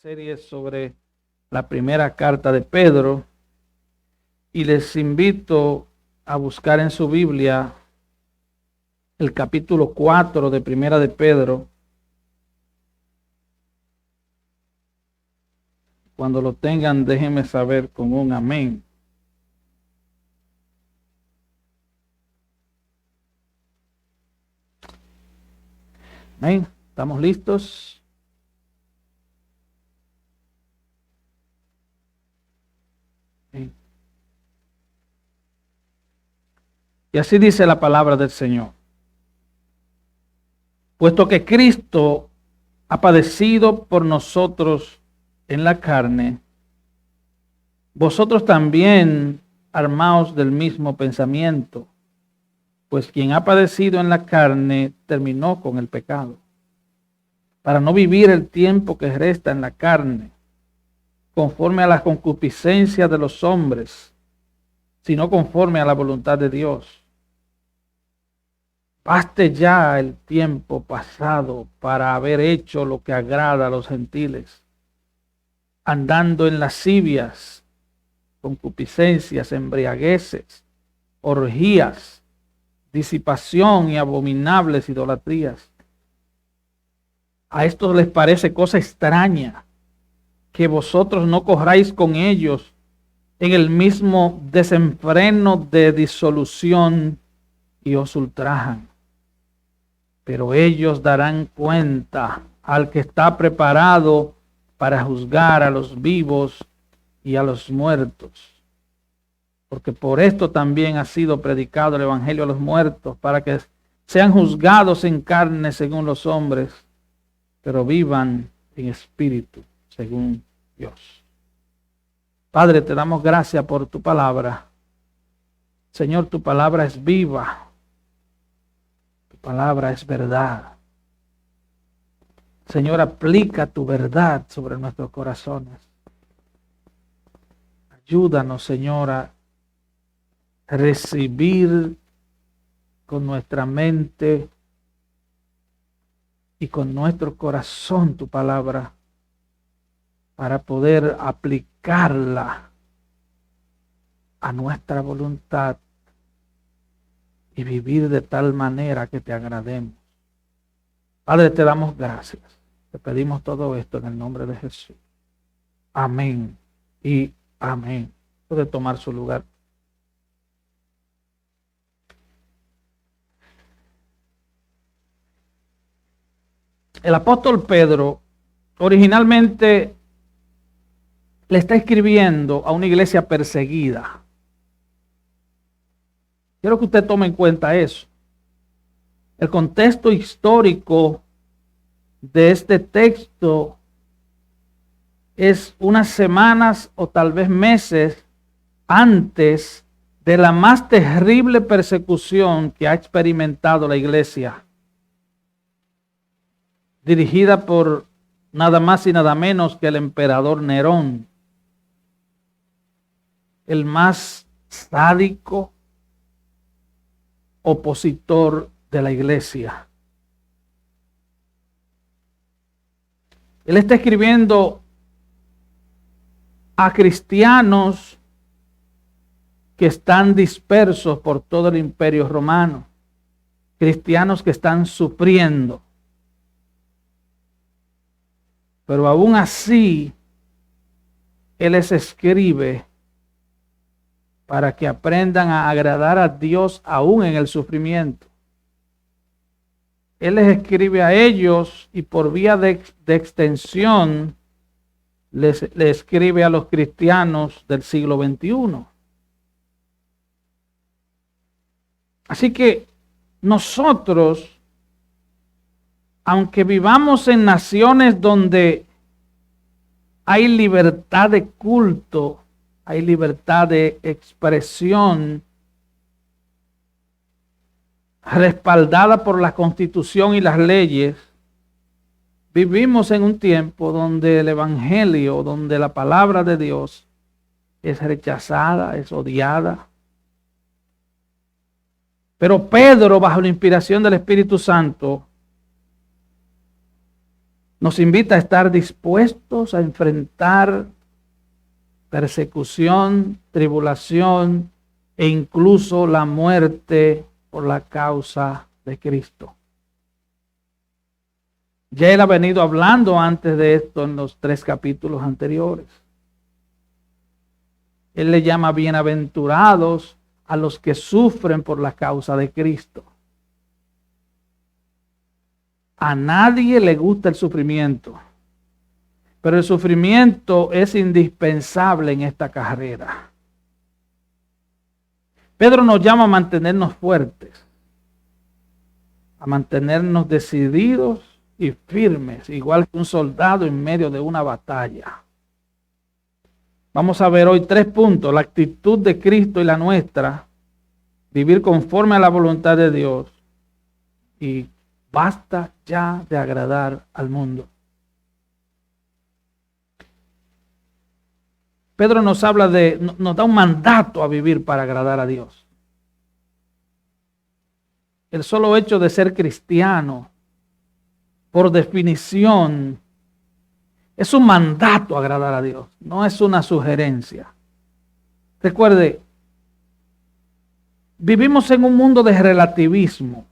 Serie sobre la primera carta de Pedro y les invito a buscar en su Biblia el capítulo 4 de Primera de Pedro. Cuando lo tengan, déjenme saber con un amén. Amén. ¿Estamos listos? Amén. Y así dice la palabra del Señor. Puesto que Cristo ha padecido por nosotros en la carne, vosotros también armaos del mismo pensamiento, pues quien ha padecido en la carne terminó con el pecado, para no vivir el tiempo que resta en la carne, conforme a las concupiscencias de los hombres, sino conforme a la voluntad de Dios. Baste ya el tiempo pasado para haber hecho lo que agrada a los gentiles, andando en lascivias, concupiscencias, embriagueces, orgías, disipación y abominables idolatrías. A estos les parece cosa extraña que vosotros no corráis con ellos en el mismo desenfreno de disolución y os ultrajan. Pero ellos darán cuenta al que está preparado para juzgar a los vivos y a los muertos. Porque por esto también ha sido predicado el evangelio a los muertos, para que sean juzgados en carne según los hombres, pero vivan en espíritu según Dios. Padre, te damos gracias por tu palabra. Señor, tu palabra es viva. Tu palabra es verdad. Señor, aplica tu verdad sobre nuestros corazones. Ayúdanos, Señor, a recibir con nuestra mente y con nuestro corazón tu palabra, para poder aplicarla a nuestra voluntad y vivir de tal manera que te agrademos. Padre, te damos gracias. Te pedimos todo esto en el nombre de Jesús. Amén y amén. Puede tomar su lugar. El apóstol Pedro originalmente le está escribiendo a una iglesia perseguida. Quiero que usted tome en cuenta eso. El contexto histórico de este texto es unas semanas o tal vez meses antes de la más terrible persecución que ha experimentado la iglesia, dirigida por nada más y nada menos que el emperador Nerón, el más sádico opositor de la iglesia. Él está escribiendo a cristianos que están dispersos por todo el imperio romano, cristianos que están sufriendo. Pero aún así, Él les escribe para que aprendan a agradar a Dios aún en el sufrimiento. Él les escribe a ellos y por vía de extensión le escribe a los cristianos del siglo XXI. Así que nosotros, aunque vivamos en naciones donde hay libertad de culto, hay libertad de expresión, respaldada por la Constitución y las leyes, vivimos en un tiempo donde el Evangelio, donde la palabra de Dios es rechazada, es odiada. Pero Pedro, bajo la inspiración del Espíritu Santo, Nos invita a estar dispuestos a enfrentar persecución, tribulación e incluso la muerte por la causa de Cristo. Ya él ha venido hablando antes de esto en los 3 capítulos anteriores. Él le llama bienaventurados a los que sufren por la causa de Cristo. A nadie le gusta el sufrimiento, pero el sufrimiento es indispensable en esta carrera. Pedro nos llama a mantenernos fuertes, a mantenernos decididos y firmes, igual que un soldado en medio de una batalla. Vamos a ver hoy 3 puntos: la actitud de Cristo y la nuestra, vivir conforme a la voluntad de Dios, y basta ya de agradar al mundo. Pedro nos habla nos da un mandato a vivir para agradar a Dios. El solo hecho de ser cristiano, por definición, es un mandato a agradar a Dios, no es una sugerencia. Recuerde, vivimos en un mundo de relativismo.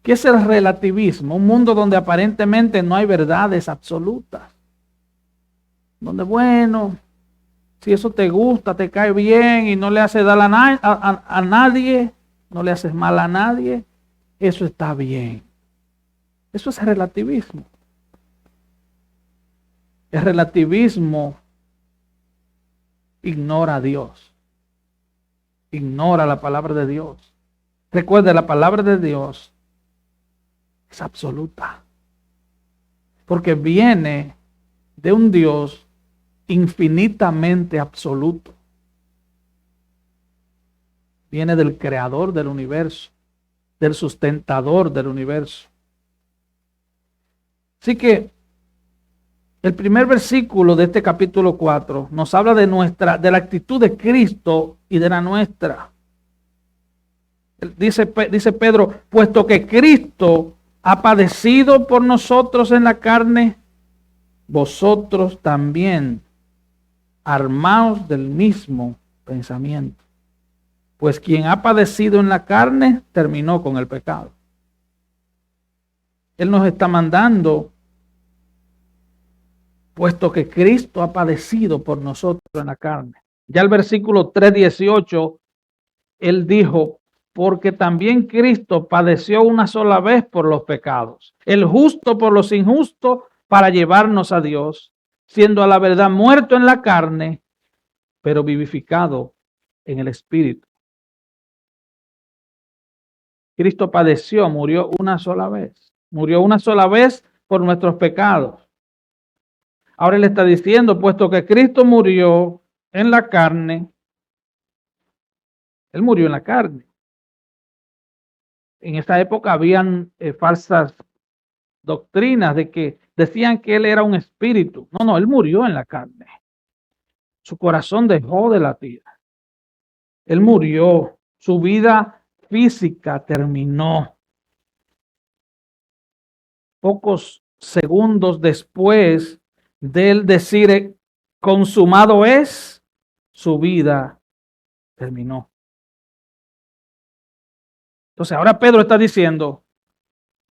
¿Qué es el relativismo? Un mundo donde aparentemente no hay verdades absolutas. Donde, bueno, si eso te gusta, te cae bien y no le haces daño a nadie, no le haces mal a nadie, eso está bien. Eso es relativismo. El relativismo ignora a Dios. Ignora la palabra de Dios. Recuerde, la palabra de Dios es absoluta. Porque viene de un Dios infinitamente absoluto. Viene del creador del universo, del sustentador del universo. Así que el primer versículo de este capítulo 4 nos habla de la actitud de Cristo y de la nuestra. Dice Pedro, puesto que Cristo ha padecido por nosotros en la carne, vosotros también armaos del mismo pensamiento. Pues quien ha padecido en la carne terminó con el pecado. Él nos está mandando, puesto que Cristo ha padecido por nosotros en la carne. Ya el versículo 3:18, él dijo, porque también Cristo padeció una sola vez por los pecados, el justo por los injustos, para llevarnos a Dios, siendo a la verdad muerto en la carne, pero vivificado en el Espíritu. Cristo padeció, murió una sola vez. Murió una sola vez por nuestros pecados. Ahora él está diciendo, puesto que Cristo murió en la carne, él murió en la carne. En esa época habían falsas doctrinas de que decían que él era un espíritu. No, él murió en la carne. Su corazón dejó de latir. Él murió. Su vida física terminó. Pocos segundos después de él decir consumado es, su vida terminó. Entonces ahora Pedro está diciendo,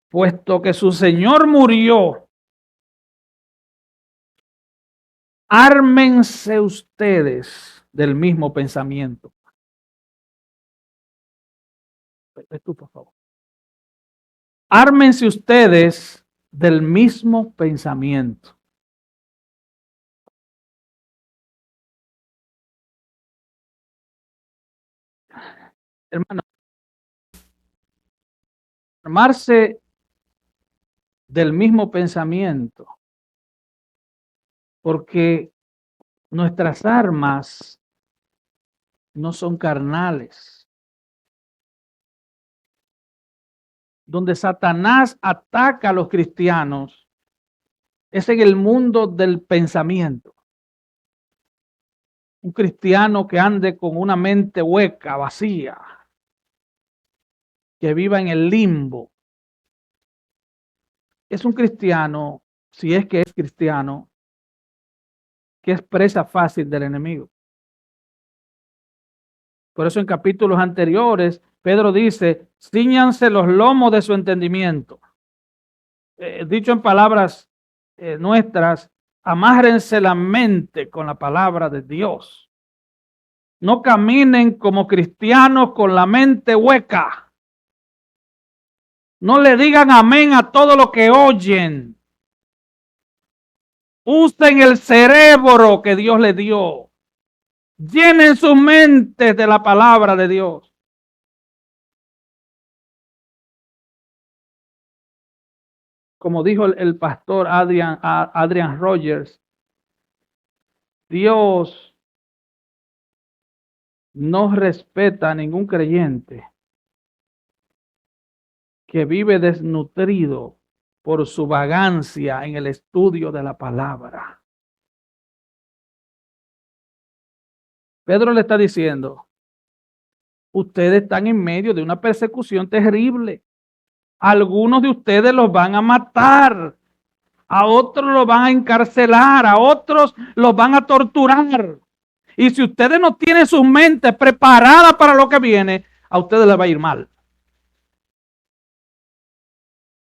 puesto que su Señor murió, ármense ustedes del mismo pensamiento. Tú, por favor. Ármense ustedes del mismo pensamiento. Hermano, armarse del mismo pensamiento, porque nuestras armas no son carnales. Donde Satanás ataca a los cristianos es en el mundo del pensamiento. Un cristiano que ande con una mente hueca, vacía, que viva en el limbo, es un cristiano, si es que es cristiano, que es presa fácil del enemigo. Por eso en capítulos anteriores, Pedro dice, cíñanse los lomos de su entendimiento. Dicho en palabras nuestras, amárrense la mente con la palabra de Dios. No caminen como cristianos con la mente hueca. No le digan amén a todo lo que oyen. Usen el cerebro que Dios les dio. Llenen sus mentes de la palabra de Dios. Como dijo el pastor Adrian Rogers, Dios no respeta a ningún creyente que vive desnutrido por su vagancia en el estudio de la palabra. Pedro le está diciendo, ustedes están en medio de una persecución terrible. Algunos de ustedes los van a matar, a otros los van a encarcelar, a otros los van a torturar. Y si ustedes no tienen sus mentes preparadas para lo que viene, a ustedes les va a ir mal.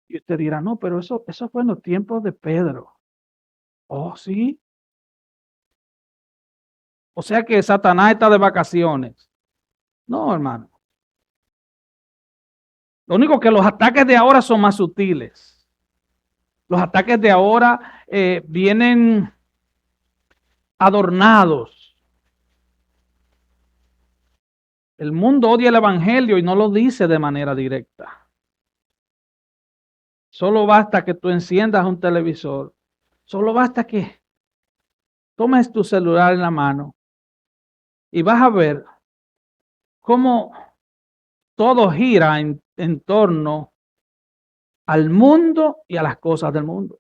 Y usted dirá, no, pero eso fue en los tiempos de Pedro. Oh, sí. O sea que Satanás está de vacaciones. No, hermano. Lo único que los ataques de ahora son más sutiles. Los ataques de ahora vienen adornados. El mundo odia el evangelio y no lo dice de manera directa. Solo basta que tú enciendas un televisor. Solo basta que tomes tu celular en la mano y vas a ver cómo todo gira en torno al mundo y a las cosas del mundo.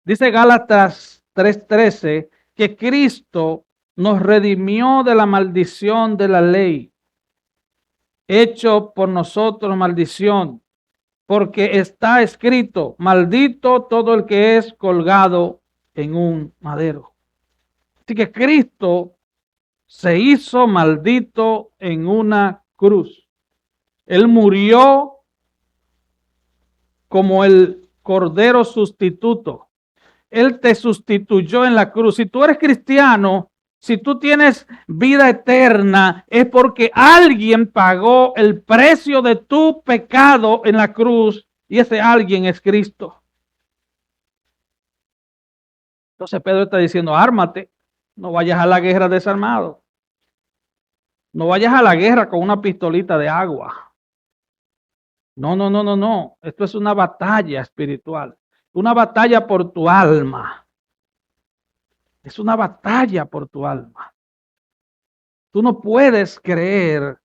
Dice Gálatas 3:13 que Cristo nos redimió de la maldición de la ley, hecho por nosotros maldición, porque está escrito, maldito todo el que es colgado en un madero. Así que Cristo se hizo maldito en una cruz. Él murió como el cordero sustituto. Él te sustituyó en la cruz. Si tú eres cristiano, si tú tienes vida eterna, es porque alguien pagó el precio de tu pecado en la cruz y ese alguien es Cristo. Entonces Pedro está diciendo, ármate, no vayas a la guerra desarmado. No vayas a la guerra con una pistolita de agua. No, no, no, no, no. Esto es una batalla espiritual. Una batalla por tu alma. Es una batalla por tu alma. Tú no puedes creer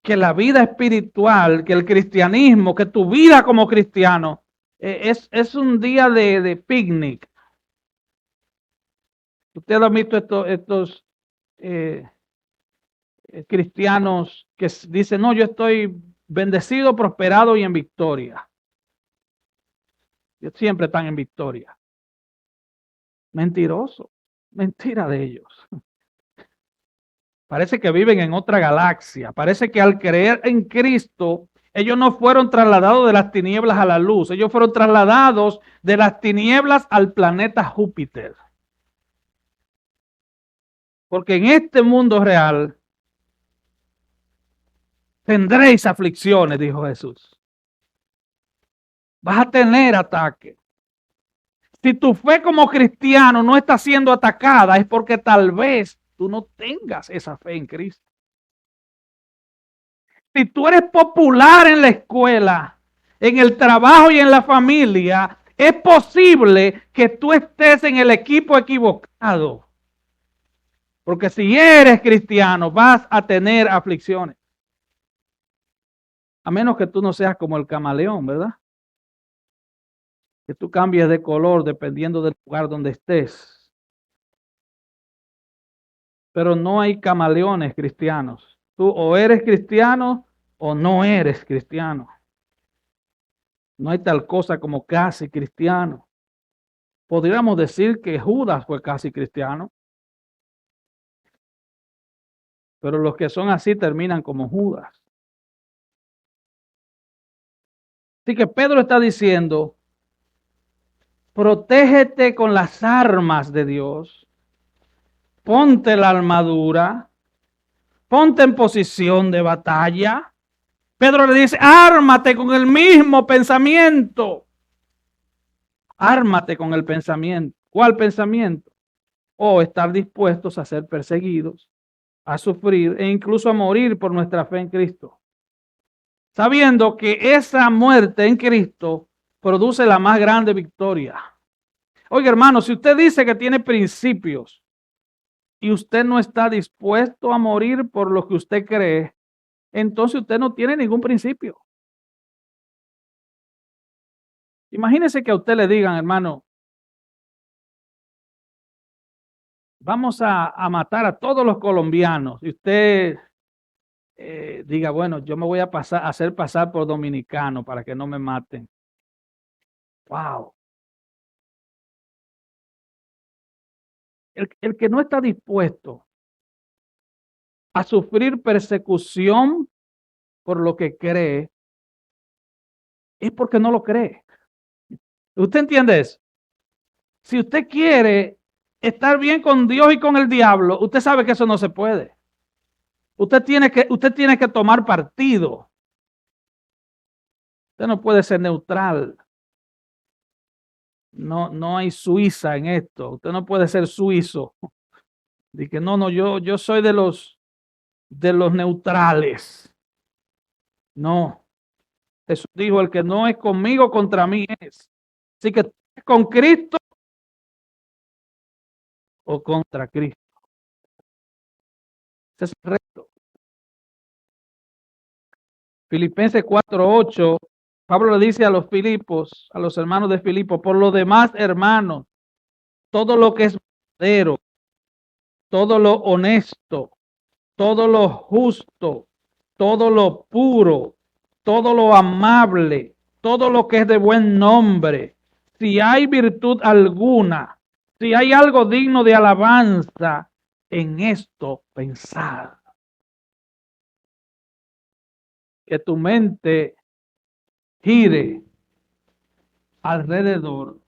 que la vida espiritual, que el cristianismo, que tu vida como cristiano es un día de picnic. Ustedes han visto estos cristianos que dicen, no, yo estoy bendecido, prosperado y en victoria. Ellos siempre están en victoria. Mentiroso. Mentira de ellos. Parece que viven en otra galaxia. Parece que al creer en Cristo, ellos no fueron trasladados de las tinieblas a la luz. Ellos fueron trasladados de las tinieblas al planeta Júpiter. Porque en este mundo real tendréis aflicciones, dijo Jesús. Vas a tener ataques. Si tu fe como cristiano no está siendo atacada, es porque tal vez tú no tengas esa fe en Cristo. Si tú eres popular en la escuela, en el trabajo y en la familia, es posible que tú estés en el equipo equivocado. Porque si eres cristiano, vas a tener aflicciones. A menos que tú no seas como el camaleón, ¿verdad? Que tú cambies de color dependiendo del lugar donde estés. Pero no hay camaleones cristianos. Tú o eres cristiano o no eres cristiano. No hay tal cosa como casi cristiano. Podríamos decir que Judas fue casi cristiano, pero los que son así terminan como Judas. Así que Pedro está diciendo, protégete con las armas de Dios, ponte la armadura, ponte en posición de batalla. Pedro le dice, ármate con el mismo pensamiento. Ármate con el pensamiento. ¿Cuál pensamiento? O estar dispuestos a ser perseguidos, a sufrir e incluso a morir por nuestra fe en Cristo. Sabiendo que esa muerte en Cristo produce la más grande victoria. Oiga, hermano, si usted dice que tiene principios y usted no está dispuesto a morir por lo que usted cree, entonces usted no tiene ningún principio. Imagínese que a usted le digan, hermano, vamos a matar a todos los colombianos. Y usted diga, bueno, yo me voy a hacer pasar por dominicano para que no me maten. Wow. El que no está dispuesto a sufrir persecución por lo que cree, es porque no lo cree. ¿Usted entiende eso? Si usted quiere estar bien con Dios y con el diablo, usted sabe que eso no se puede. Usted tiene que tomar partido. Usted no puede ser neutral. No hay Suiza en esto. Usted no puede ser suizo. De que no, yo soy de los neutrales. No. Jesús dijo, el que no es conmigo, contra mí es. Así que con Cristo o contra Cristo. Ese es el reto. Filipenses 4:8, Pablo le dice a los Filipos, a los hermanos de Filipo, por lo demás, hermanos, todo lo que es verdadero, todo lo honesto, todo lo justo, todo lo puro, todo lo amable, todo lo que es de buen nombre, si hay virtud alguna, si hay algo digno de alabanza, en esto pensar. Que tu mente gire alrededor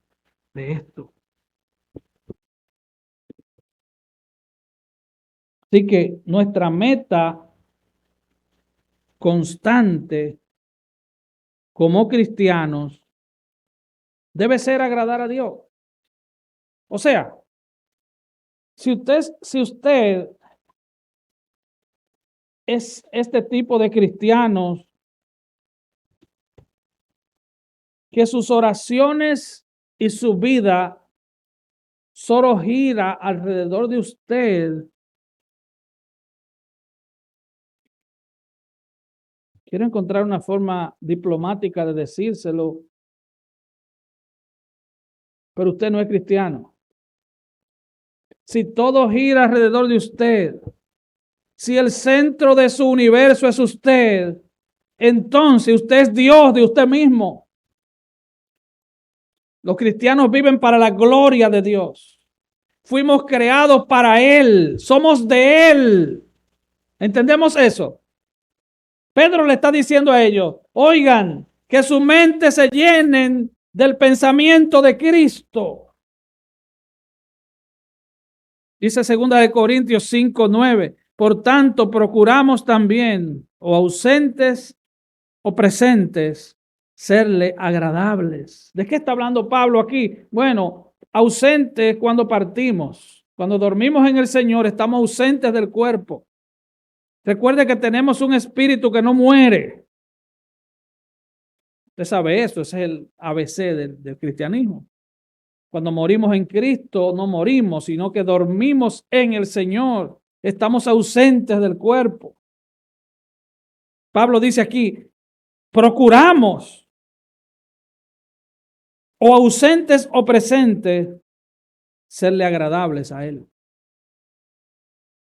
de esto. Así que nuestra meta constante como cristianos debe ser agradar a Dios. O sea, si usted es este tipo de cristianos que sus oraciones y su vida solo gira alrededor de usted, quiero encontrar una forma diplomática de decírselo, pero usted no es cristiano. Si todo gira alrededor de usted, si el centro de su universo es usted, entonces usted es Dios de usted mismo. Los cristianos viven para la gloria de Dios. Fuimos creados para Él, somos de Él. ¿Entendemos eso? Pedro le está diciendo a ellos, oigan, que su mente se llenen del pensamiento de Cristo. Dice 2 Corintios 5:9. Por tanto, procuramos también, o ausentes o presentes, serle agradables. ¿De qué está hablando Pablo aquí? Bueno, ausentes cuando partimos. Cuando dormimos en el Señor, estamos ausentes del cuerpo. Recuerde que tenemos un espíritu que no muere. Usted sabe eso, ese es el ABC del cristianismo. Cuando morimos en Cristo, no morimos, sino que dormimos en el Señor. Estamos ausentes del cuerpo. Pablo dice aquí, procuramos, o ausentes o presentes, serle agradables a Él.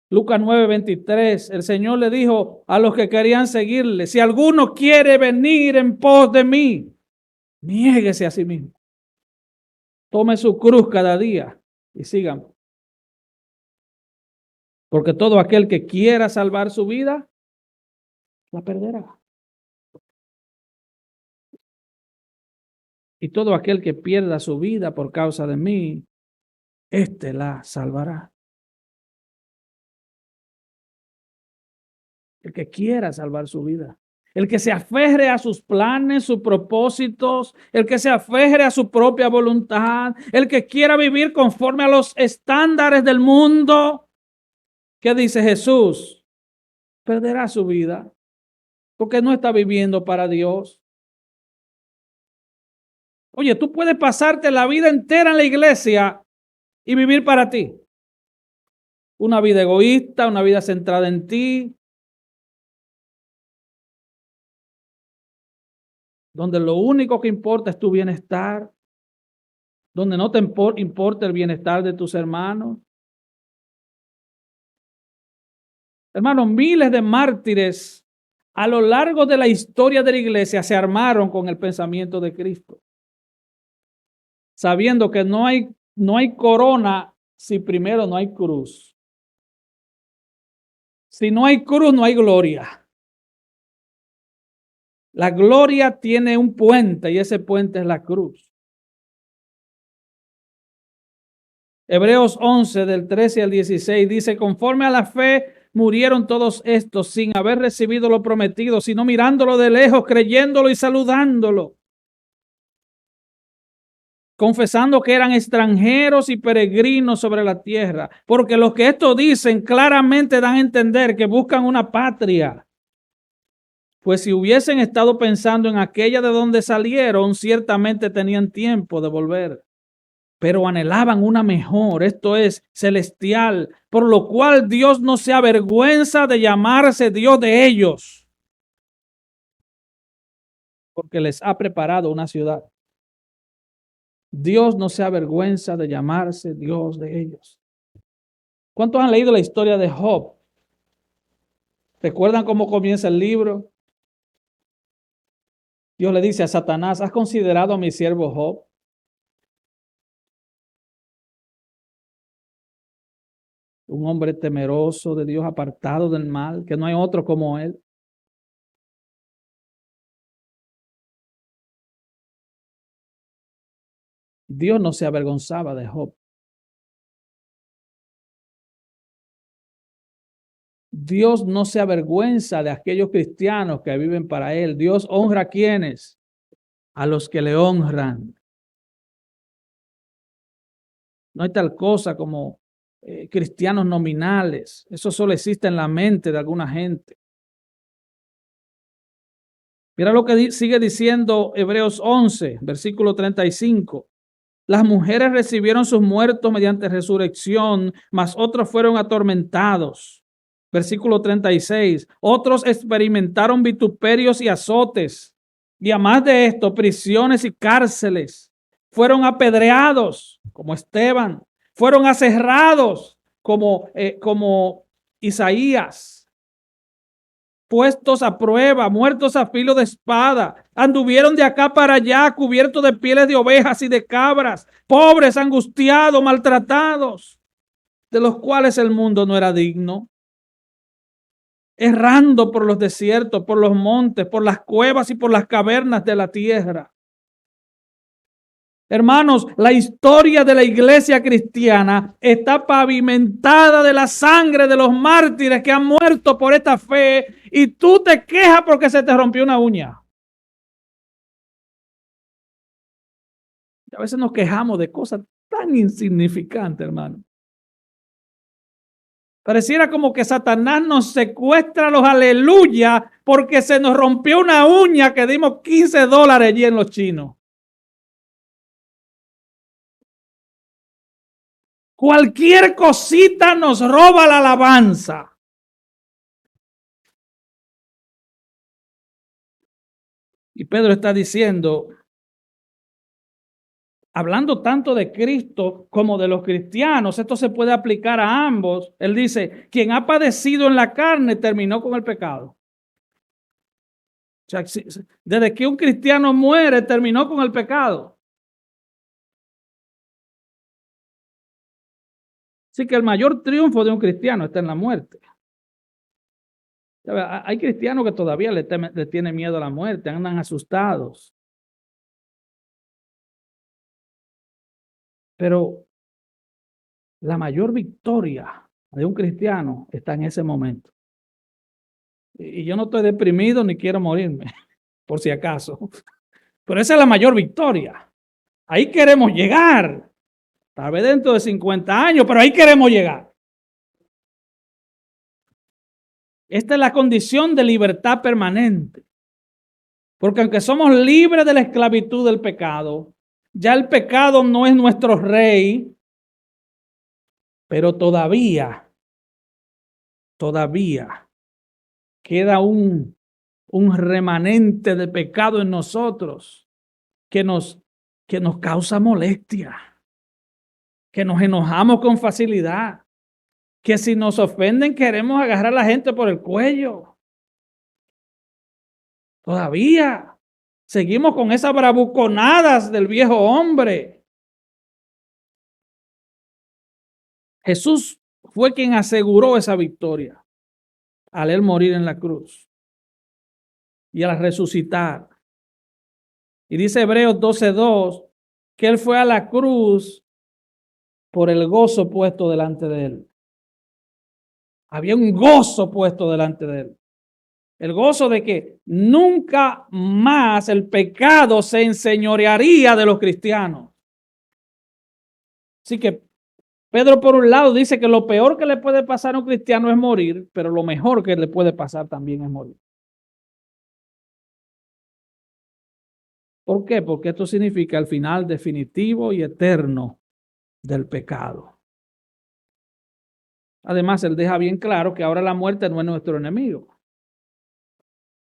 Lucas 9:23, el Señor le dijo a los que querían seguirle, si alguno quiere venir en pos de mí, Niéguese a sí mismo. Tome su cruz cada día y sígame. Porque todo aquel que quiera salvar su vida, la perderá. Y todo aquel que pierda su vida por causa de mí, éste la salvará. El que quiera salvar su vida. El que se aferre a sus planes, sus propósitos, el que se aferre a su propia voluntad, el que quiera vivir conforme a los estándares del mundo. ¿Qué dice Jesús? Perderá su vida porque no está viviendo para Dios. Oye, tú puedes pasarte la vida entera en la iglesia y vivir para ti. Una vida egoísta, una vida centrada en ti, donde lo único que importa es tu bienestar, donde no te importa el bienestar de tus hermanos. Hermanos, miles de mártires a lo largo de la historia de la iglesia se armaron con el pensamiento de Cristo, sabiendo que no hay corona si primero no hay cruz. Si no hay cruz, no hay gloria. La gloria tiene un puente y ese puente es la cruz. Hebreos 11 del 13 al 16 dice, conforme a la fe murieron todos estos sin haber recibido lo prometido, sino mirándolo de lejos, creyéndolo y saludándolo, confesando que eran extranjeros y peregrinos sobre la tierra, porque los que esto dicen claramente dan a entender que buscan una patria. Pues si hubiesen estado pensando en aquella de donde salieron, ciertamente tenían tiempo de volver. Pero anhelaban una mejor, esto es, celestial, por lo cual Dios no se avergüenza de llamarse Dios de ellos, porque les ha preparado una ciudad. Dios no se avergüenza de llamarse Dios de ellos. ¿Cuántos han leído la historia de Job? ¿Recuerdan cómo comienza el libro? Dios le dice a Satanás, ¿has considerado a mi siervo Job? Un hombre temeroso de Dios, apartado del mal, que no hay otro como él. Dios no se avergonzaba de Job. Dios no se avergüenza de aquellos cristianos que viven para Él. Dios honra a quienes, a los que le honran. No hay tal cosa como cristianos nominales. Eso solo existe en la mente de alguna gente. Mira lo que sigue diciendo Hebreos 11, versículo 35. Las mujeres recibieron sus muertos mediante resurrección, mas otros fueron atormentados. Versículo 36. Otros experimentaron vituperios y azotes, y además de esto, prisiones y cárceles. Fueron apedreados, como Esteban. Fueron aserrados, como Isaías. Puestos a prueba, muertos a filo de espada, anduvieron de acá para allá cubiertos de pieles de ovejas y de cabras, pobres, angustiados, maltratados, de los cuales el mundo no era digno, errando por los desiertos, por los montes, por las cuevas y por las cavernas de la tierra. Hermanos, la historia de la iglesia cristiana está pavimentada de la sangre de los mártires que han muerto por esta fe y tú te quejas porque se te rompió una uña. A veces nos quejamos de cosas tan insignificantes, hermano. Pareciera como que Satanás nos secuestra los aleluya porque se nos rompió una uña que dimos $15 allí en los chinos. Cualquier cosita nos roba la alabanza. Y Pedro está diciendo, hablando tanto de Cristo como de los cristianos, esto se puede aplicar a ambos. Él dice, quien ha padecido en la carne terminó con el pecado. O sea, desde que un cristiano muere, terminó con el pecado. Así que el mayor triunfo de un cristiano está en la muerte. Hay cristianos que todavía le tienen miedo a la muerte, andan asustados. Pero la mayor victoria de un cristiano está en ese momento. Y yo no estoy deprimido ni quiero morirme, por si acaso. Pero esa es la mayor victoria. Ahí queremos llegar. Tal vez dentro de 50 años, pero ahí queremos llegar. Esta es la condición de libertad permanente. Porque aunque somos libres de la esclavitud del pecado, ya el pecado no es nuestro rey, pero todavía queda un remanente de pecado en nosotros que nos causa molestia, que nos enojamos con facilidad, que si nos ofenden queremos agarrar a la gente por el cuello. Todavía seguimos con esas bravuconadas del viejo hombre. Jesús fue quien aseguró esa victoria al él morir en la cruz y al resucitar. Y dice Hebreos 12:2 que él fue a la cruz por el gozo puesto delante de él. Había un gozo puesto delante de él. El gozo de que nunca más el pecado se enseñorearía de los cristianos. Así que Pedro, por un lado, dice que lo peor que le puede pasar a un cristiano es morir, pero lo mejor que le puede pasar también es morir. ¿Por qué? Porque esto significa el final definitivo y eterno del pecado. Además, él deja bien claro que ahora la muerte no es nuestro enemigo,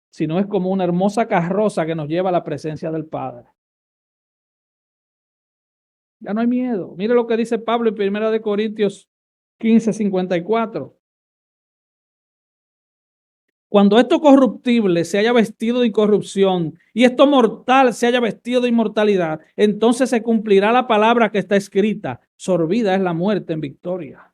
sino es como una hermosa carroza que nos lleva a la presencia del Padre. Ya no hay miedo. Mire lo que dice Pablo en 1 Corintios 15:54. Cuando esto corruptible se haya vestido de incorrupción y esto mortal se haya vestido de inmortalidad, entonces se cumplirá la palabra que está escrita: sorbida es la muerte en victoria.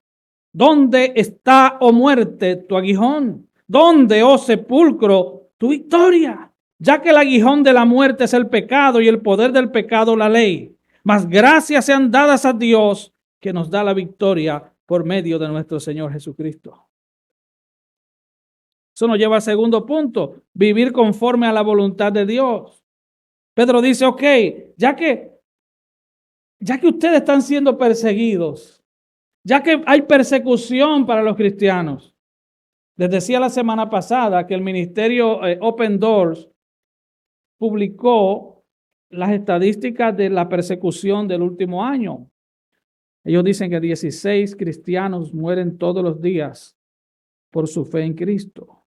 ¿Dónde está, oh muerte, tu aguijón? ¿Dónde, oh sepulcro, tu victoria? Ya que el aguijón de la muerte es el pecado y el poder del pecado la ley. Mas gracias sean dadas a Dios que nos da la victoria por medio de nuestro Señor Jesucristo. Eso nos lleva al segundo punto: vivir conforme a la voluntad de Dios. Pedro dice, ok, ya que ustedes están siendo perseguidos, ya que hay persecución para los cristianos. Les decía la semana pasada que el ministerio Open Doors publicó las estadísticas de la persecución del último año. Ellos dicen que 16 cristianos mueren todos los días por su fe en Cristo.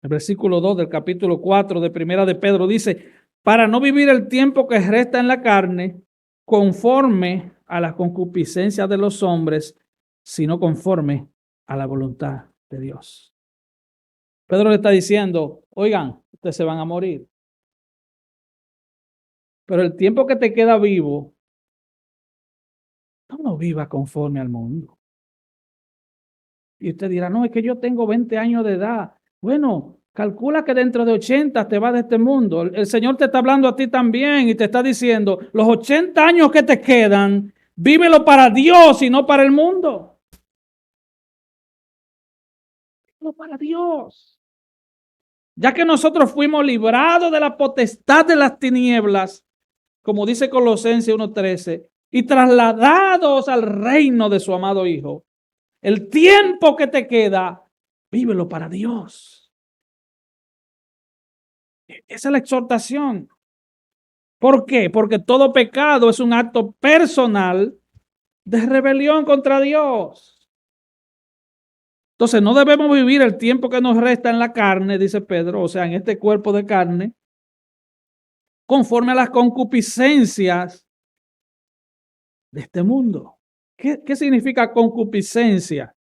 El versículo 2 del capítulo 4 de Primera de Pedro dice: para no vivir el tiempo que resta en la carne conforme a las concupiscencias de los hombres, sino conforme a la voluntad de Dios. Pedro le está diciendo, oigan, ustedes se van a morir, pero el tiempo que te queda vivo, no viva conforme al mundo. Y usted dirá, no, es que yo tengo 20 años de edad. Bueno, calcula que dentro de 80 te vas de este mundo. El Señor te está hablando a ti también y te está diciendo, los 80 años que te quedan, vívelo para Dios y no para el mundo. Vívelo para Dios. Ya que nosotros fuimos librados de la potestad de las tinieblas, como dice Colosenses 1:13, y trasladados al reino de su amado Hijo, el tiempo que te queda, vívelo para Dios. Esa es la exhortación. ¿Por qué? Porque todo pecado es un acto personal de rebelión contra Dios. Entonces no debemos vivir el tiempo que nos resta en la carne, dice Pedro, o sea, en este cuerpo de carne, conforme a las concupiscencias de este mundo. ¿Qué significa concupiscencia?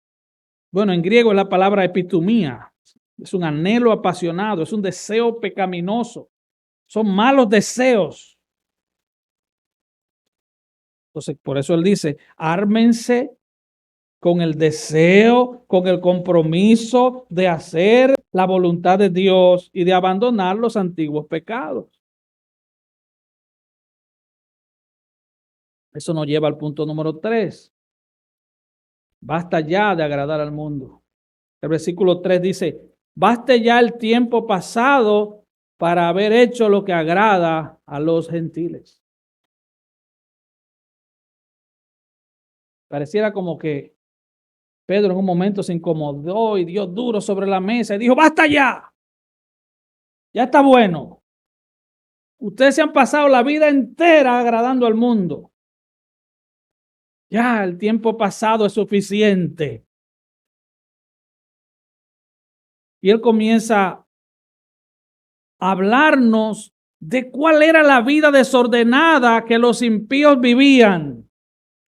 Bueno, en griego es la palabra epitumía. Es un anhelo apasionado, es un deseo pecaminoso. Son malos deseos. Entonces, por eso él dice, ármense con el deseo, con el compromiso de hacer la voluntad de Dios y de abandonar los antiguos pecados. Eso nos lleva al punto número 3. Basta ya de agradar al mundo. El versículo 3 dice, baste ya el tiempo pasado para haber hecho lo que agrada a los gentiles. Pareciera como que Pedro en un momento se incomodó y dio duro sobre la mesa y dijo, basta ya, ya está bueno. Ustedes se han pasado la vida entera agradando al mundo. Ya el tiempo pasado es suficiente. Y él comienza a hablarnos de cuál era la vida desordenada que los impíos vivían.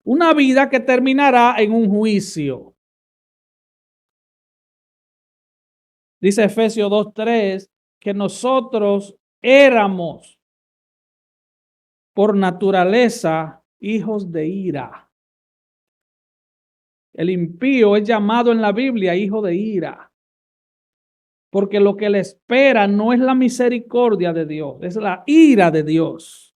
Una vida que terminará en un juicio. Dice Efesios 2:3 que nosotros éramos por naturaleza hijos de ira. El impío es llamado en la Biblia hijo de ira. Porque lo que le espera no es la misericordia de Dios, es la ira de Dios.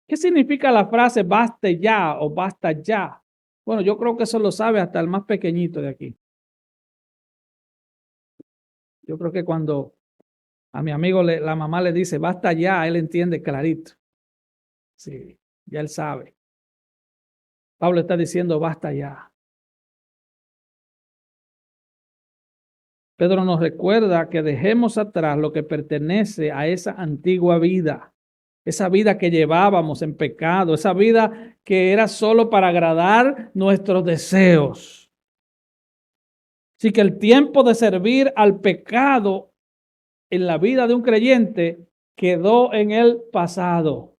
¿Qué significa la frase baste ya o basta ya? Bueno, yo creo que eso lo sabe hasta el más pequeñito de aquí. Yo creo que cuando a mi amigo la mamá le dice basta ya, él entiende clarito. Sí, ya él sabe. Pablo está diciendo basta ya. Pedro nos recuerda que dejemos atrás lo que pertenece a esa antigua vida. Esa vida que llevábamos en pecado, esa vida que era solo para agradar nuestros deseos. Así que el tiempo de servir al pecado en la vida de un creyente quedó en el pasado.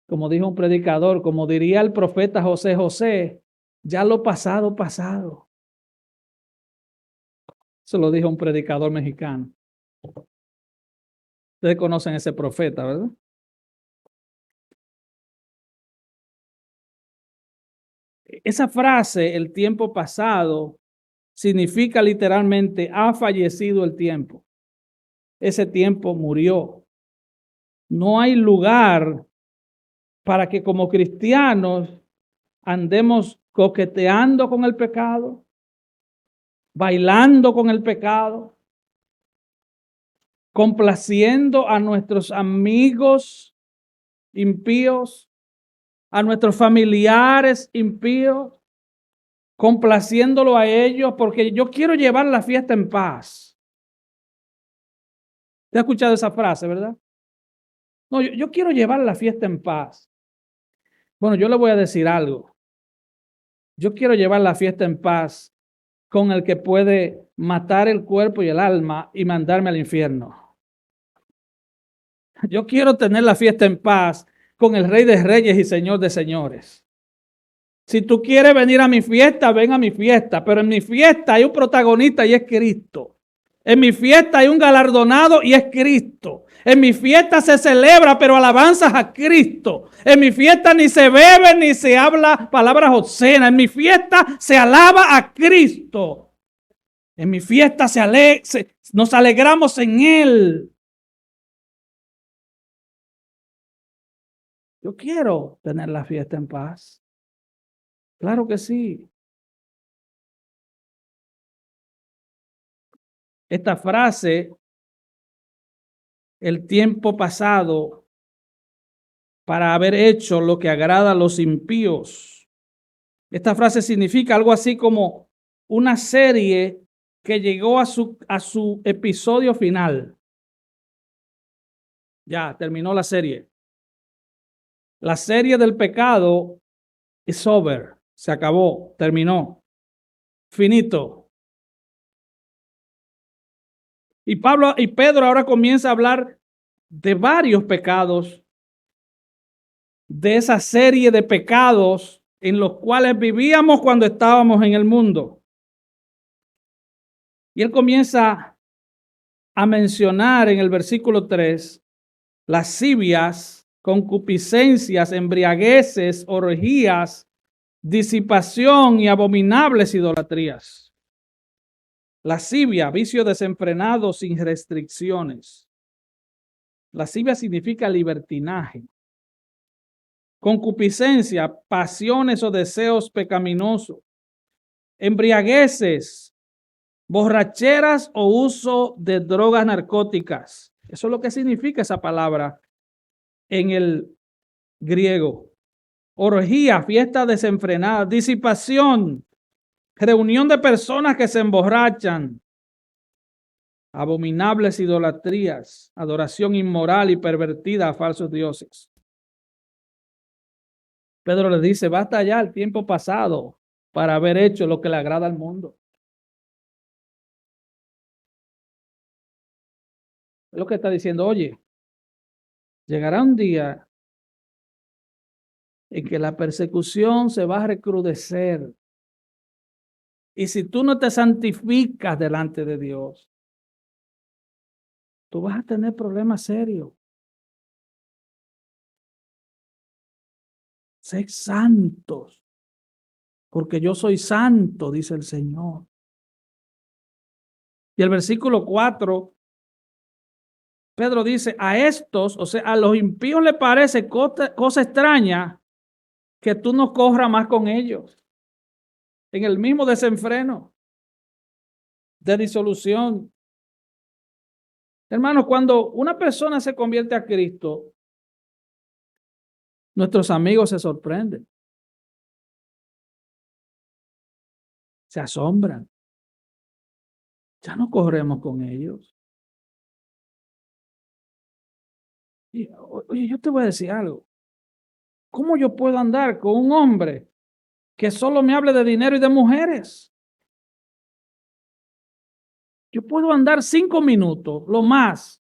Como dijo un predicador, como diría el profeta José José, ya lo pasado, pasado. Eso lo dijo un predicador mexicano. Ustedes conocen ese profeta, ¿verdad? Esa frase, el tiempo pasado, significa literalmente ha fallecido el tiempo. Ese tiempo murió. No hay lugar para que como cristianos andemos coqueteando con el pecado, bailando con el pecado, complaciendo a nuestros amigos impíos, a nuestros familiares impíos, complaciéndolo a ellos porque yo quiero llevar la fiesta en paz. ¿Te has escuchado esa frase, verdad? No, yo quiero llevar la fiesta en paz. Bueno, yo le voy a decir algo. Yo quiero llevar la fiesta en paz con el que puede matar el cuerpo y el alma y mandarme al infierno. Yo quiero tener la fiesta en paz con el Rey de Reyes y Señor de Señores. Si tú quieres venir a mi fiesta, ven a mi fiesta, pero en mi fiesta hay un protagonista y es Cristo. En mi fiesta hay un galardonado y es Cristo. En mi fiesta se celebra, pero alabanzas a Cristo. En mi fiesta ni se bebe ni se habla palabras obscenas. En mi fiesta se alaba a Cristo. En mi fiesta nos alegramos en Él. Yo quiero tener la fiesta en paz. Claro que sí. Esta frase, el tiempo pasado, para haber hecho lo que agrada a los impíos. Esta frase significa algo así como una serie que llegó a su episodio final. Ya, terminó la serie. La serie del pecado es over, se acabó, terminó, finito. Y Pedro ahora comienza a hablar de varios pecados, de esa serie de pecados en los cuales vivíamos cuando estábamos en el mundo. Y él comienza a mencionar en el versículo 3 lascivias, concupiscencias, embriagueces, orgías, disipación y abominables idolatrías. Lascivia, vicio desenfrenado sin restricciones. Lascivia significa libertinaje. Concupiscencia, pasiones o deseos pecaminosos. Embriagueces, borracheras o uso de drogas narcóticas. Eso es lo que significa esa palabra en el griego. Orgía, fiesta desenfrenada, disipación, reunión de personas que se emborrachan, abominables idolatrías, adoración inmoral y pervertida a falsos dioses. Pedro le dice, basta ya el tiempo pasado para haber hecho lo que le agrada al mundo. Es lo que está diciendo, oye, llegará un día en que la persecución se va a recrudecer. Y si tú no te santificas delante de Dios, tú vas a tener problemas serios. Sed santos, porque yo soy santo, dice el Señor. Y el versículo 4, Pedro dice, a estos, o sea, a los impíos les parece cosa extraña que tú no corras más con ellos. En el mismo desenfreno de disolución. Hermanos, cuando una persona se convierte a Cristo, nuestros amigos se sorprenden. Se asombran. Ya no corremos con ellos. Y, oye, yo te voy a decir algo. ¿Cómo yo puedo andar con un hombre que solo me hable de dinero y de mujeres? Yo puedo andar 5 minutos, lo más,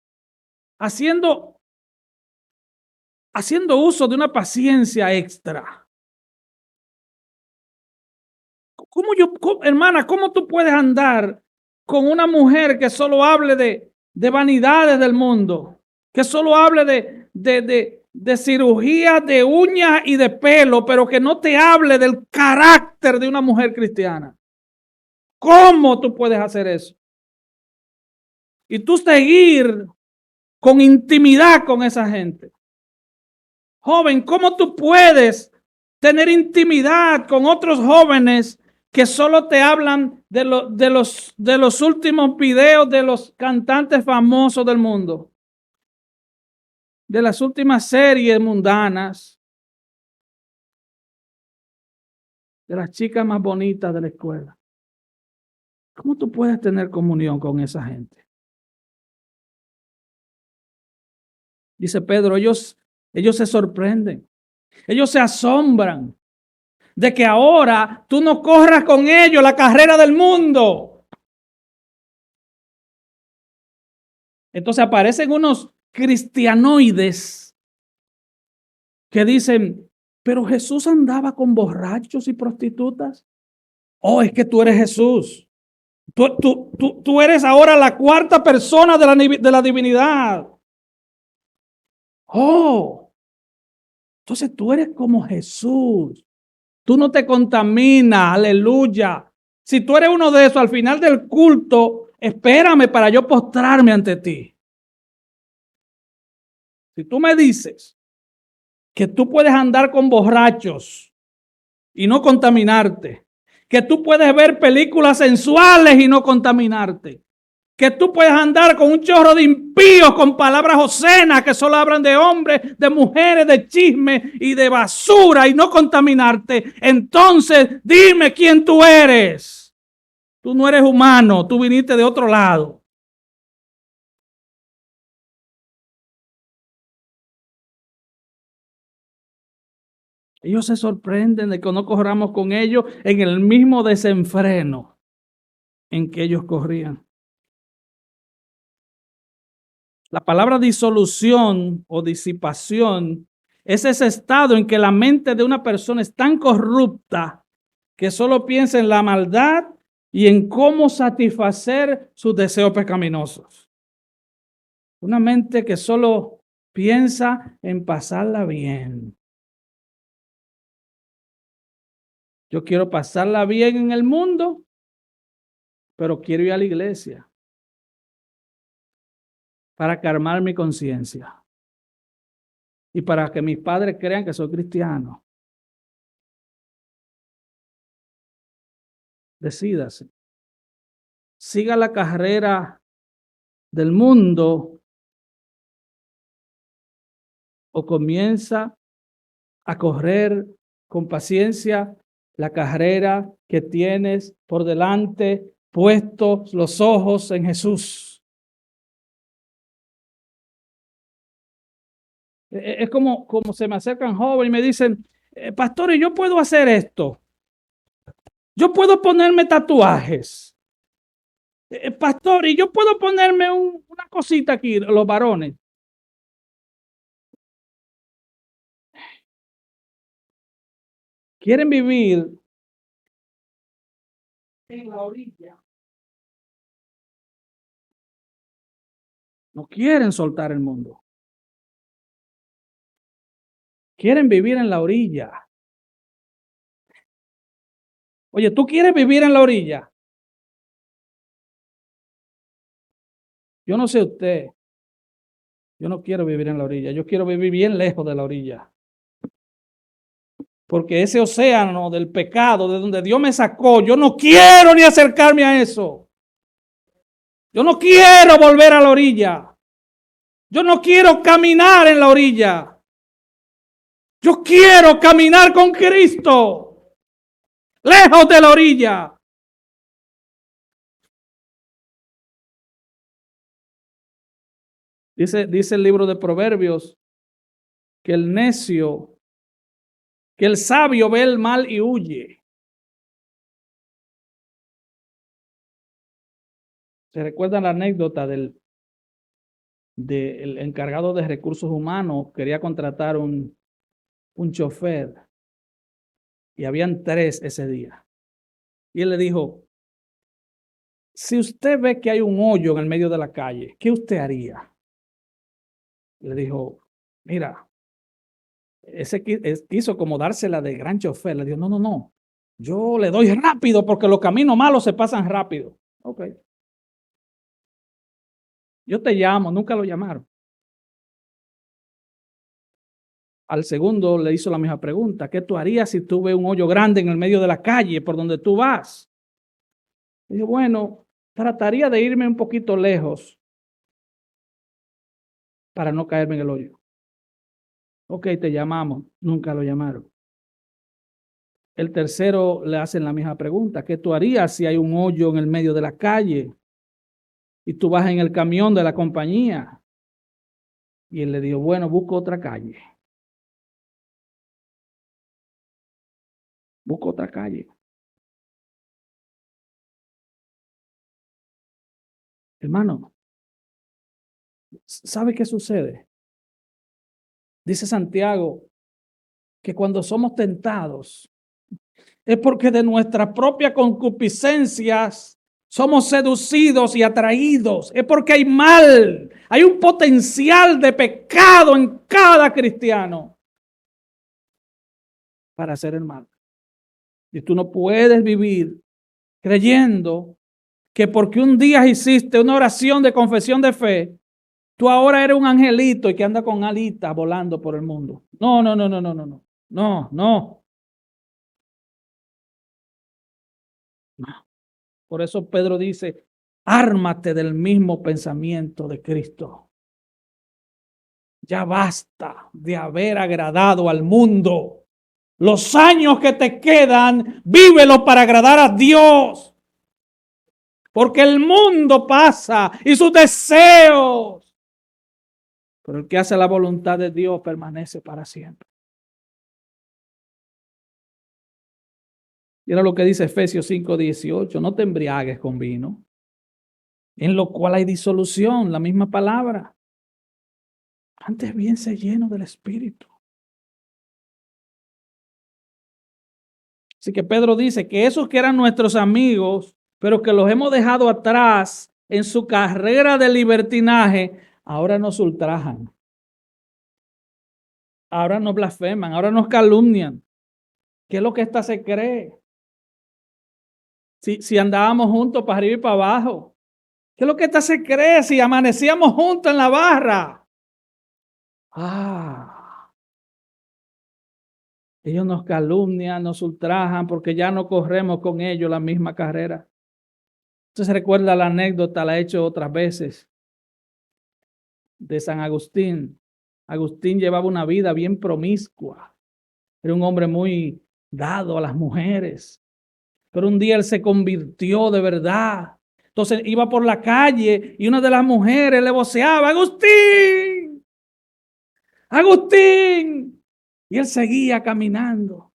haciendo uso de una paciencia extra. Hermana, ¿cómo tú puedes andar con una mujer que solo hable de vanidades del mundo? Que solo hable de cirugía de uñas y de pelo, pero que no te hable del carácter de una mujer cristiana. ¿Cómo tú puedes hacer eso? Y tú seguir con intimidad con esa gente. Joven, ¿cómo tú puedes tener intimidad con otros jóvenes que solo te hablan de los últimos videos de los cantantes famosos del mundo? De las últimas series mundanas, de las chicas más bonitas de la escuela. ¿Cómo tú puedes tener comunión con esa gente? Dice Pedro, ellos se sorprenden, ellos se asombran de que ahora tú no corras con ellos la carrera del mundo. Entonces aparecen unos cristianoides que dicen, pero Jesús andaba con borrachos y prostitutas. Oh, es que tú eres Jesús. Tú eres ahora la cuarta persona de la divinidad. Oh, entonces tú eres como Jesús. Tú no te contaminas, aleluya. Si tú eres uno de esos, al final del culto, espérame para yo postrarme ante ti. Si tú me dices que tú puedes andar con borrachos y no contaminarte, que tú puedes ver películas sensuales y no contaminarte, que tú puedes andar con un chorro de impíos con palabras obscenas que solo hablan de hombres, de mujeres, de chisme y de basura y no contaminarte, entonces dime quién tú eres. Tú no eres humano, tú viniste de otro lado. Ellos se sorprenden de que no corramos con ellos en el mismo desenfreno en que ellos corrían. La palabra disolución o disipación es ese estado en que la mente de una persona es tan corrupta que solo piensa en la maldad y en cómo satisfacer sus deseos pecaminosos. Una mente que solo piensa en pasarla bien. Yo quiero pasarla bien en el mundo, pero quiero ir a la iglesia para calmar mi conciencia y para que mis padres crean que soy cristiano. Decídase. Siga la carrera del mundo o comienza a correr con paciencia la carrera que tienes por delante, puestos los ojos en Jesús. Es como se me acercan jóvenes y me dicen, pastor, ¿y yo puedo hacer esto? Yo puedo ponerme tatuajes. Pastor, ¿y yo puedo ponerme una cosita aquí, los varones? Quieren vivir en la orilla. No quieren soltar el mundo. Quieren vivir en la orilla. Oye, ¿tú quieres vivir en la orilla? Yo no sé usted. Yo no quiero vivir en la orilla. Yo quiero vivir bien lejos de la orilla. Porque ese océano del pecado, de donde Dios me sacó, yo no quiero ni acercarme a eso. Yo no quiero volver a la orilla. Yo no quiero caminar en la orilla. Yo quiero caminar con Cristo, lejos de la orilla. Dice el libro de Proverbios que el necio, que el sabio ve el mal y huye. ¿Se recuerda la anécdota del encargado de recursos humanos? Quería contratar un chofer y habían 3 ese día. Y él le dijo, si usted ve que hay un hoyo en el medio de la calle, ¿qué usted haría? Le dijo, mira, ese quiso como dársela de gran chofer. Le dijo, no, yo le doy rápido porque los caminos malos se pasan rápido. Ok. Yo te llamo, nunca lo llamaron. Al segundo le hizo la misma pregunta, ¿qué tú harías si tú ves un hoyo grande en el medio de la calle por donde tú vas? Le dijo, bueno, trataría de irme un poquito lejos para no caerme en el hoyo. Ok, te llamamos, nunca lo llamaron. El tercero le hacen la misma pregunta, ¿qué tú harías si hay un hoyo en el medio de la calle y tú vas en el camión de la compañía? Y él le dijo, bueno, busco otra calle. Busco otra calle. Hermano, ¿sabe qué sucede? Dice Santiago que cuando somos tentados es porque de nuestras propias concupiscencias somos seducidos y atraídos. Es porque hay mal, hay un potencial de pecado en cada cristiano para hacer el mal. Y tú no puedes vivir creyendo que porque un día hiciste una oración de confesión de fe, tú ahora eres un angelito y que anda con alitas volando por el mundo. No. Por eso Pedro dice, ármate del mismo pensamiento de Cristo. Ya basta de haber agradado al mundo. Los años que te quedan, vívelos para agradar a Dios. Porque el mundo pasa y sus deseos. Pero el que hace la voluntad de Dios permanece para siempre. Y era lo que dice Efesios 5:18. No te embriagues con vino, en lo cual hay disolución, la misma palabra. Antes bien se lleno del Espíritu. Así que Pedro dice que esos que eran nuestros amigos, pero que los hemos dejado atrás en su carrera de libertinaje, ahora nos ultrajan. Ahora nos blasfeman, ahora nos calumnian. ¿Qué es lo que ésta se cree? Si andábamos juntos para arriba y para abajo. ¿Qué es lo que ésta se cree si amanecíamos juntos en la barra? Ellos nos calumnian, nos ultrajan porque ya no corremos con ellos la misma carrera. Entonces recuerda la anécdota, la he hecho otras veces, de San Agustín. Agustín llevaba una vida bien promiscua. Era un hombre muy dado a las mujeres. Pero un día él se convirtió de verdad. Entonces iba por la calle y una de las mujeres le voceaba: ¡Agustín! ¡Agustín! Y él seguía caminando.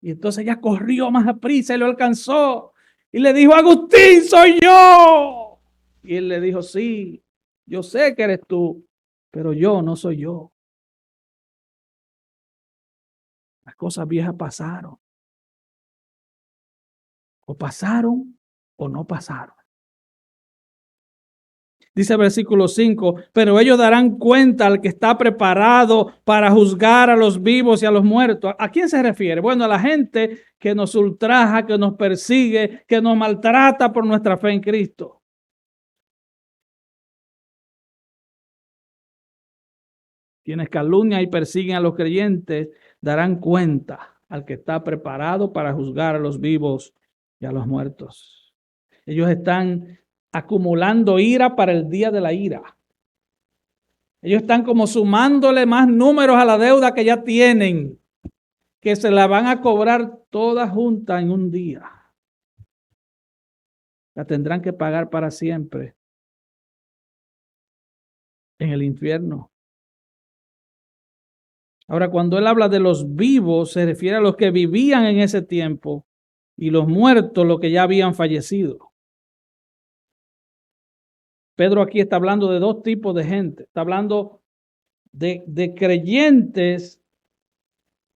Y entonces ella corrió más a prisa y lo alcanzó. Y le dijo: ¡Agustín, soy yo! Y él le dijo: sí, yo sé que eres tú, pero yo no soy yo. Las cosas viejas pasaron. O pasaron o no pasaron. Dice el versículo 5, pero ellos darán cuenta al que está preparado para juzgar a los vivos y a los muertos. ¿A quién se refiere? Bueno, a la gente que nos ultraja, que nos persigue, que nos maltrata por nuestra fe en Cristo. Quienes calumnian y persiguen a los creyentes darán cuenta al que está preparado para juzgar a los vivos y a los muertos. Ellos están acumulando ira para el día de la ira. Ellos están como sumándole más números a la deuda que ya tienen, que se la van a cobrar toda junta en un día. La tendrán que pagar para siempre en el infierno. Ahora, cuando él habla de los vivos, se refiere a los que vivían en ese tiempo, y los muertos, los que ya habían fallecido. Pedro aquí está hablando de dos tipos de gente. Está hablando de creyentes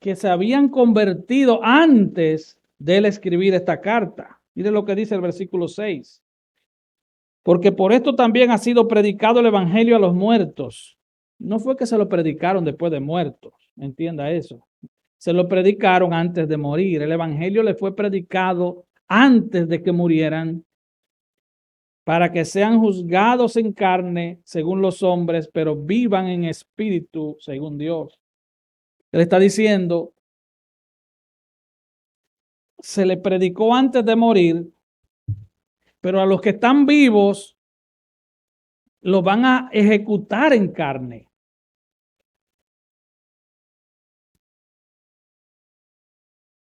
que se habían convertido antes de él escribir esta carta. Mire lo que dice el versículo 6. Porque por esto también ha sido predicado el evangelio a los muertos. No fue que se lo predicaron después de muertos, entienda eso. Se lo predicaron antes de morir. El evangelio le fue predicado antes de que murieran, para que sean juzgados en carne según los hombres, pero vivan en espíritu según Dios. Él está diciendo, se le predicó antes de morir, pero a los que están vivos los van a ejecutar en carne.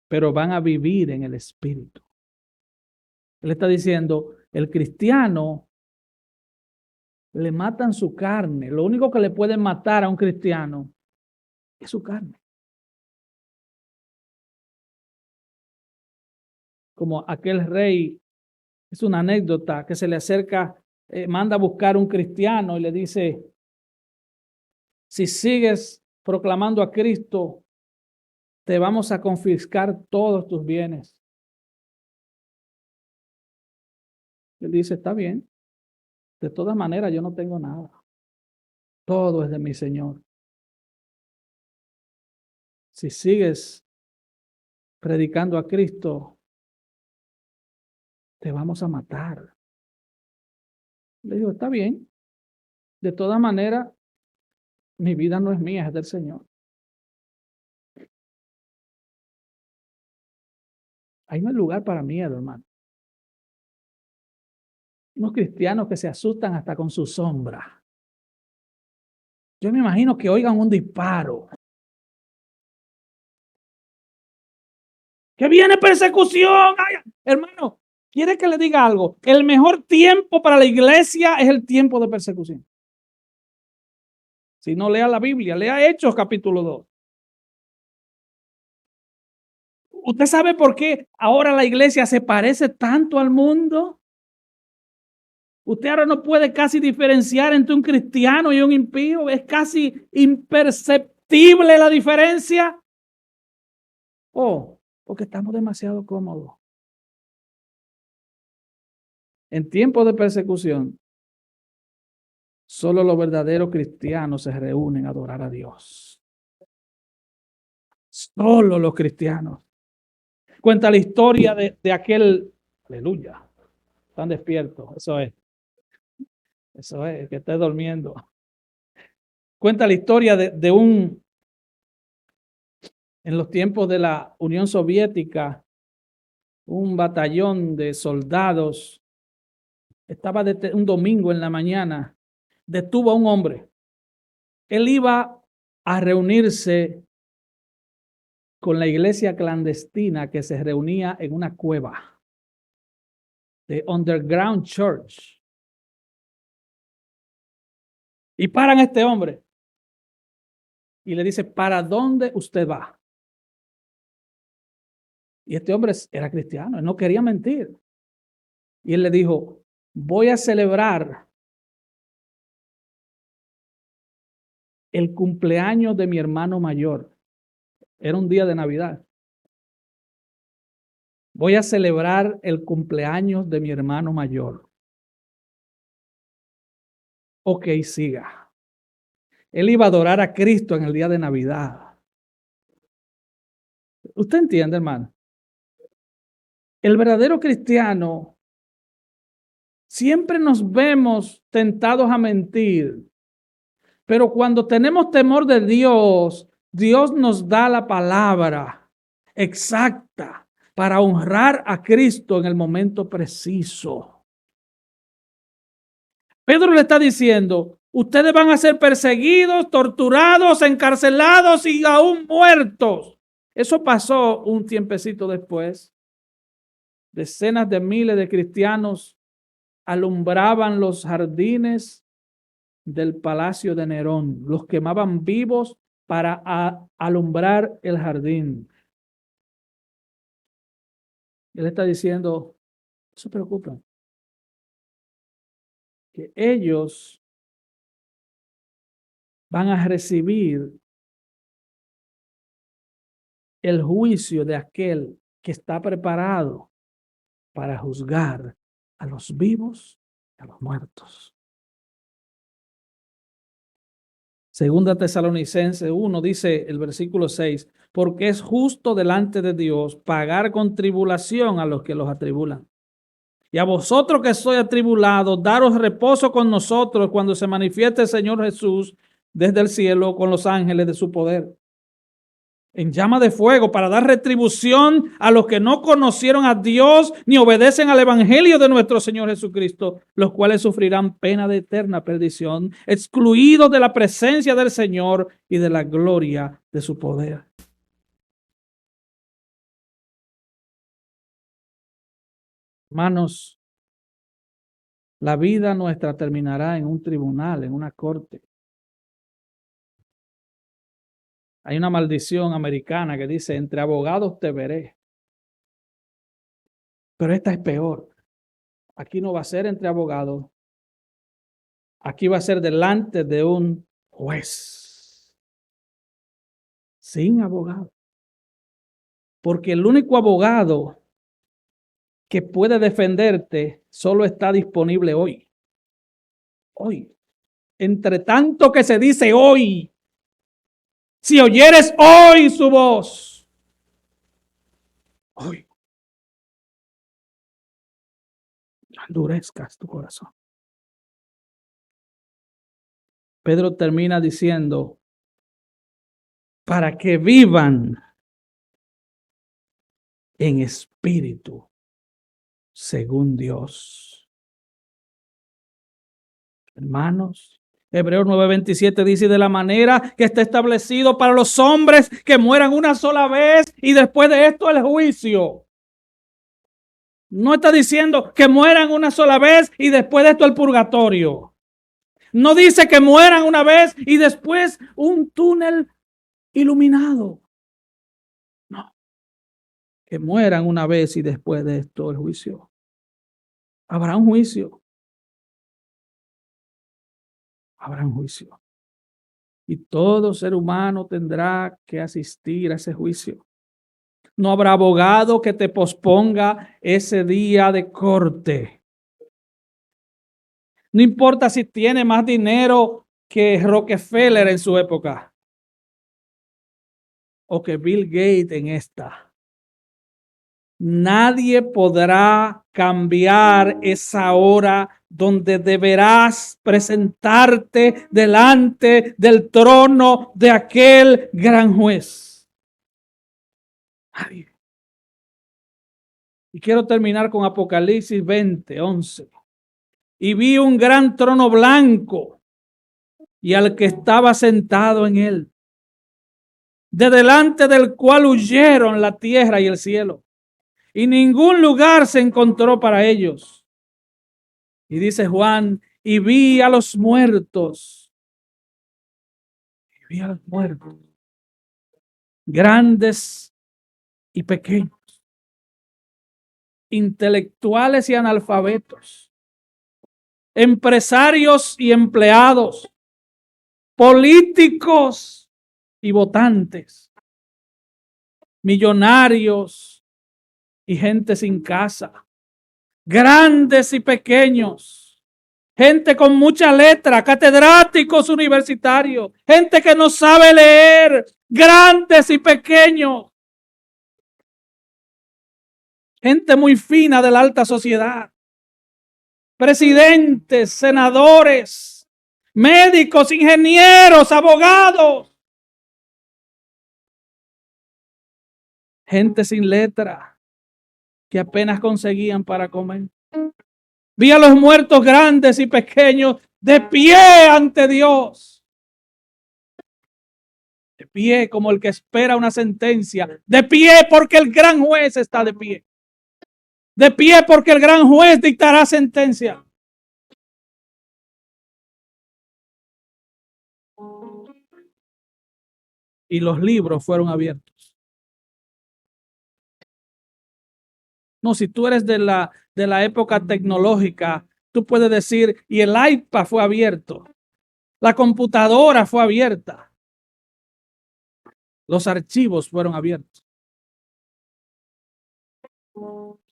Pero van a vivir en el espíritu. Él está diciendo, el cristiano le matan su carne. Lo único que le pueden matar a un cristiano es su carne. Como aquel rey, es una anécdota, que se le acerca, manda a buscar un cristiano y le dice, si sigues proclamando a Cristo, te vamos a confiscar todos tus bienes. Él dice, está bien, de todas maneras yo no tengo nada. Todo es de mi Señor. Si sigues predicando a Cristo, te vamos a matar. Le digo, está bien. De todas maneras, mi vida no es mía, es del Señor. Ahí no hay lugar para miedo, hermano. Unos cristianos que se asustan hasta con su sombra. Yo me imagino que oigan un disparo. Que viene persecución. Ay, hermano, ¿quiere que le diga algo? El mejor tiempo para la iglesia es el tiempo de persecución. Si no, lea la Biblia, lea Hechos capítulo 2. ¿Usted sabe por qué ahora la iglesia se parece tanto al mundo? Usted ahora no puede casi diferenciar entre un cristiano y un impío. Es casi imperceptible la diferencia. Porque estamos demasiado cómodos. En tiempos de persecución, solo los verdaderos cristianos se reúnen a adorar a Dios. Solo los cristianos. Cuenta la historia de aquel, aleluya, están despiertos, eso es, que esté durmiendo. Cuenta la historia en los tiempos de la Unión Soviética, un batallón de soldados estaba un domingo en la mañana, detuvo a un hombre. Él iba a reunirse con la iglesia clandestina que se reunía en una cueva de Underground Church. Y paran a este hombre y le dice, ¿para dónde usted va? Y este hombre era cristiano, él no quería mentir. Y él le dijo, voy a celebrar el cumpleaños de mi hermano mayor. Era un día de Navidad. Voy a celebrar el cumpleaños de mi hermano mayor. Ok, siga. Él iba a adorar a Cristo en el día de Navidad. ¿Usted entiende, hermano? El verdadero cristiano, siempre nos vemos tentados a mentir, pero cuando tenemos temor de Dios, Dios nos da la palabra exacta para honrar a Cristo en el momento preciso. Pedro le está diciendo, ustedes van a ser perseguidos, torturados, encarcelados y aún muertos. Eso pasó un tiempecito después. Decenas de miles de cristianos alumbraban los jardines del palacio de Nerón. Los quemaban vivos para alumbrar el jardín. Él está diciendo, no se preocupen, que ellos van a recibir el juicio de aquel que está preparado para juzgar a los vivos y a los muertos. Segunda Tesalonicenses 1 dice el versículo 6, porque es justo delante de Dios pagar con tribulación a los que los atribulan. Y a vosotros que sois atribulados, daros reposo con nosotros cuando se manifieste el Señor Jesús desde el cielo con los ángeles de su poder, en llama de fuego, para dar retribución a los que no conocieron a Dios ni obedecen al evangelio de nuestro Señor Jesucristo, los cuales sufrirán pena de eterna perdición, excluidos de la presencia del Señor y de la gloria de su poder. Hermanos, la vida nuestra terminará en un tribunal, en una corte. Hay una maldición americana que dice, entre abogados te veré. Pero esta es peor. Aquí no va a ser entre abogados. Aquí va a ser delante de un juez. Sin abogado. Porque el único abogado que puede defenderte solo está disponible hoy. Hoy. Entre tanto que se dice hoy. Si oyeres hoy su voz. Hoy. No endurezcas tu corazón. Pedro termina diciendo, para que vivan en espíritu, según Dios. Hermanos, Hebreos 9:27 dice, de la manera que está establecido para los hombres que mueran una sola vez y después de esto el juicio. No está diciendo que mueran una sola vez y después de esto el purgatorio. No dice que mueran una vez y después un túnel iluminado. No. Que mueran una vez y después de esto el juicio. Habrá un juicio. Habrá un juicio. Y todo ser humano tendrá que asistir a ese juicio. No habrá abogado que te posponga ese día de corte. No importa si tiene más dinero que Rockefeller en su época o que Bill Gates en esta. Nadie podrá cambiar esa hora donde deberás presentarte delante del trono de aquel gran juez. Nadie. Y quiero terminar con Apocalipsis 20:11. Y vi un gran trono blanco y al que estaba sentado en él, de delante del cual huyeron la tierra y el cielo, y ningún lugar se encontró para ellos. Y dice Juan, y vi a los muertos, grandes y pequeños, intelectuales y analfabetos, empresarios y empleados, políticos y votantes, millonarios y gente sin casa, grandes y pequeños, gente con mucha letra, catedráticos universitarios, gente que no sabe leer, grandes y pequeños, gente muy fina de la alta sociedad, presidentes, senadores, médicos, ingenieros, abogados, gente sin letra que apenas conseguían para comer. Vi a los muertos grandes y pequeños de pie ante Dios. De pie como el que espera una sentencia. De pie porque el gran juez está de pie. De pie porque el gran juez dictará sentencia. Y los libros fueron abiertos. No, si tú eres de la época tecnológica, tú puedes decir, y el iPad fue abierto. La computadora fue abierta. Los archivos fueron abiertos.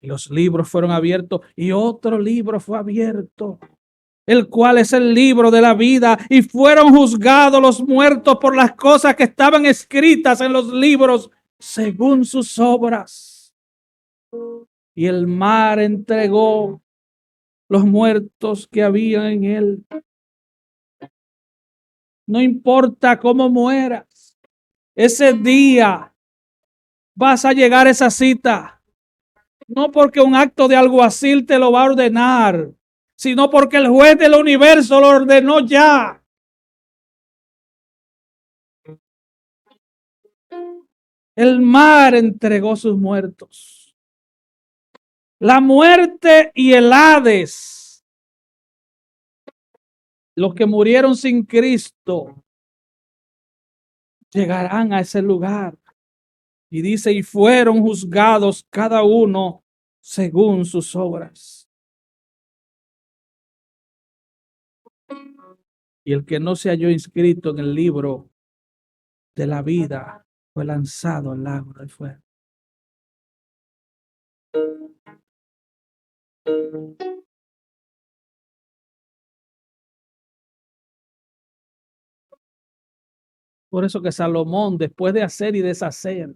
Los libros fueron abiertos y otro libro fue abierto, el cual es el libro de la vida, y fueron juzgados los muertos por las cosas que estaban escritas en los libros según sus obras. Y el mar entregó los muertos que había en él. No importa cómo mueras, ese día vas a llegar a esa cita. No porque un acto de alguacil te lo va a ordenar, sino porque el juez del universo lo ordenó ya. El mar entregó sus muertos. La muerte y el Hades, los que murieron sin Cristo, llegarán a ese lugar. Y dice, y fueron juzgados cada uno según sus obras. Y el que no se halló inscrito en el libro de la vida fue lanzado al lago del fuego. Por eso que Salomón, después de hacer y deshacer,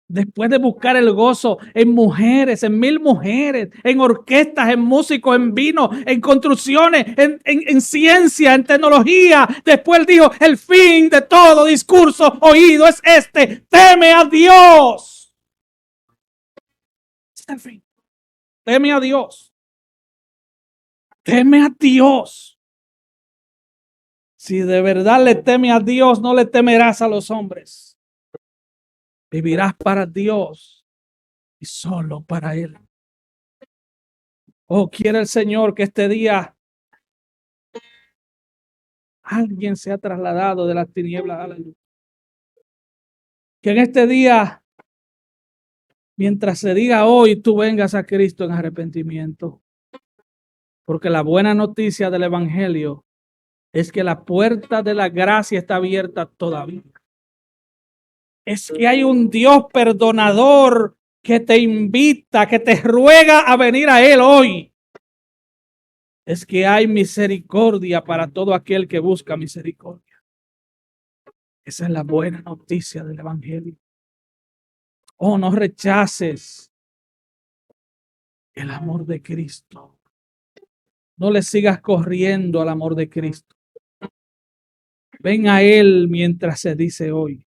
después de buscar el gozo en mujeres, en 1000 mujeres, en orquestas, en músicos, en vino, en construcciones, en ciencia, en tecnología, después dijo, el fin de todo discurso oído es este: teme a Dios. Este es el fin. Teme a Dios. Teme a Dios. Si de verdad le teme a Dios, no le temerás a los hombres. Vivirás para Dios y solo para Él. Oh, quiere el Señor que este día alguien se ha trasladado de las tinieblas a la luz. Que en este día, mientras se diga hoy, tú vengas a Cristo en arrepentimiento. Porque la buena noticia del Evangelio es que la puerta de la gracia está abierta todavía. Es que hay un Dios perdonador que te invita, que te ruega a venir a Él hoy. Es que hay misericordia para todo aquel que busca misericordia. Esa es la buena noticia del Evangelio. Oh, no rechaces el amor de Cristo. No le sigas corriendo al amor de Cristo. Ven a Él mientras se dice hoy.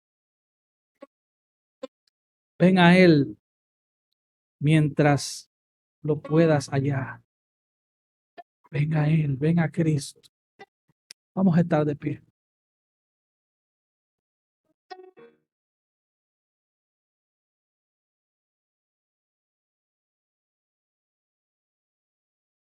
Ven a Él mientras lo puedas hallar. Ven a Él, ven a Cristo. Vamos a estar de pie.